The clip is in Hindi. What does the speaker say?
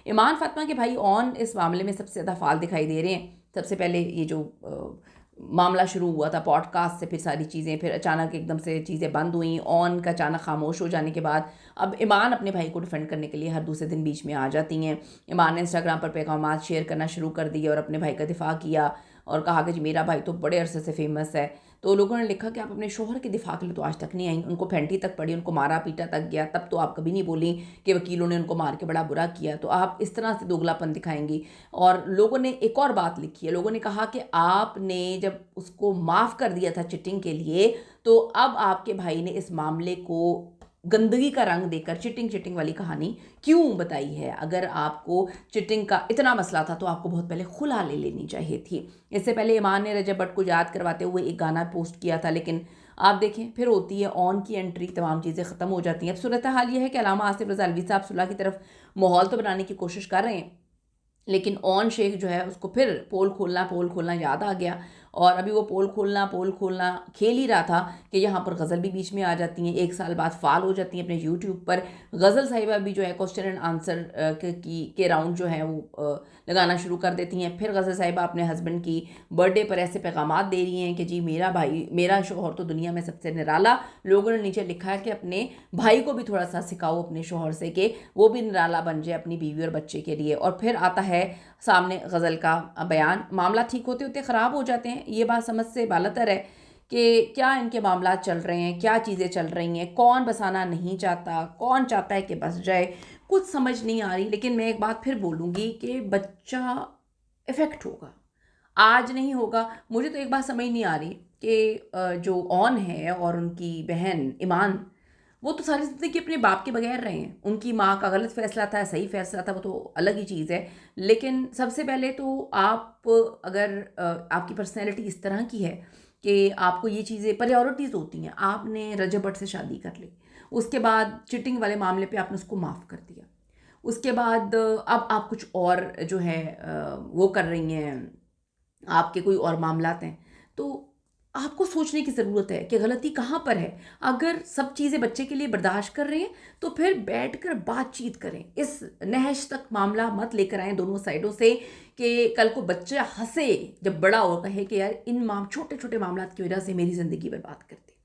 ईमान फातिमा के भाई ऑन इस मामले में सबसे ज़्यादा फाल दिखाई दे रहे हैं। सबसे पहले ये जो मामला शुरू हुआ था पॉडकास्ट से, फिर सारी चीज़ें, फिर अचानक एकदम से चीज़ें बंद हुई, ऑन का अचानक खामोश हो जाने के बाद अब ईमान अपने भाई को डिफेंड करने के लिए हर दूसरे दिन बीच में आ जाती हैं। ईमान ने इंस्टाग्राम पर पैगाम शेयर करना शुरू कर दिए और अपने भाई का दिफा किया और कहा कि जी मेरा भाई तो बड़े अरसे से फेमस है। तो लोगों ने लिखा कि आप अपने शोहर के दिफा के लिए तो आज तक नहीं आई, उनको फेंटी तक पड़ी, उनको मारा पीटा तक गया, तब तो आप कभी नहीं बोली कि वकीलों ने उनको मार के बड़ा बुरा किया, तो आप इस तरह से दोगलापन दिखाएंगी। और लोगों ने एक और बात लिखी है, लोगों ने कहा कि आपने जब उसको माफ़ कर दिया था चिटिंग के लिए, तो अब आपके भाई ने इस मामले को गंदगी का रंग देकर चिटिंग चिटिंग वाली कहानी क्यों बताई है। अगर आपको चिटिंग का इतना मसला था तो आपको बहुत पहले खुला ले लेनी चाहिए थी। इससे पहले ईमान ने रजब भट्ट को याद करवाते हुए एक गाना पोस्ट किया था, लेकिन आप देखें फिर होती है ऑन की एंट्री, तमाम चीज़ें ख़त्म हो जाती हैं। अब सूरत हाल ये है कि अल्लामा आसिफ रज़ा अलवी साहब सुलह की तरफ माहौल तो बनाने की कोशिश कर रहे हैं, लेकिन ऑन शेख जो है उसको फिर पोल खोलना याद आ गया। और अभी वो पोल खोलना खेल ही रहा था कि यहाँ पर गज़ल भी बीच में आ जाती हैं, एक साल बाद फाल हो जाती हैं अपने यूट्यूब पर। गज़ल साहिबा भी जो है क्वेश्चन एंड आंसर के राउंड जो है वो लगाना शुरू कर देती हैं। फिर गज़ल साहिबा अपने हस्बैंड की बर्थडे पर ऐसे पैगाम दे रही हैं कि जी मेरा भाई, मेरा शोहर तो दुनिया में सबसे निराला। लोगों ने नीचे लिखा है कि अपने भाई को भी थोड़ा सा सिखाओ अपने शोहर से कि वो भी निराला बन जाए अपनी बीवी और बच्चे के लिए। और फिर आता है सामने गज़ल का बयान। मामला ठीक होते होते ख़राब हो जाते हैं। ये बात समझ से बालातर है कि क्या इनके मामला चल रहे हैं, क्या चीज़ें चल रही हैं, कौन बसाना नहीं चाहता, कौन चाहता है कि बस जाए, कुछ समझ नहीं आ रही। लेकिन मैं एक बात फिर बोलूँगी कि बच्चा इफ़ेक्ट होगा, आज नहीं होगा। मुझे तो एक बात समझ नहीं आ रही कि जो ऑन है और उनकी बहन ईमान, वो तो सारी ज़िंदगी अपने बाप के बगैर रहे हैं। उनकी माँ का गलत फ़ैसला था, सही फ़ैसला था, वो तो अलग ही चीज़ है। लेकिन सबसे पहले तो आप, अगर आपकी पर्सनैलिटी इस तरह की है कि आपको ये चीज़ें प्रायोरिटीज़ होती हैं, आपने रजब भट्ट से शादी कर ली, उसके बाद चिटिंग वाले मामले पे आपने उसको माफ़ कर दिया, उसके बाद अब आप कुछ और जो है वो कर रही हैं, आपके कोई और मामलात हैं, तो आपको सोचने की ज़रूरत है कि गलती कहाँ पर है। अगर सब चीज़ें बच्चे के लिए बर्दाश्त कर रहे हैं तो फिर बैठकर बातचीत करें। इस नहज तक मामला मत लेकर आएँ दोनों साइडों से कि कल को बच्चा हंसे जब बड़ा हो, कहे कि यार इन छोटे छोटे मामलात की वजह से मेरी ज़िंदगी बर्बाद कर दी।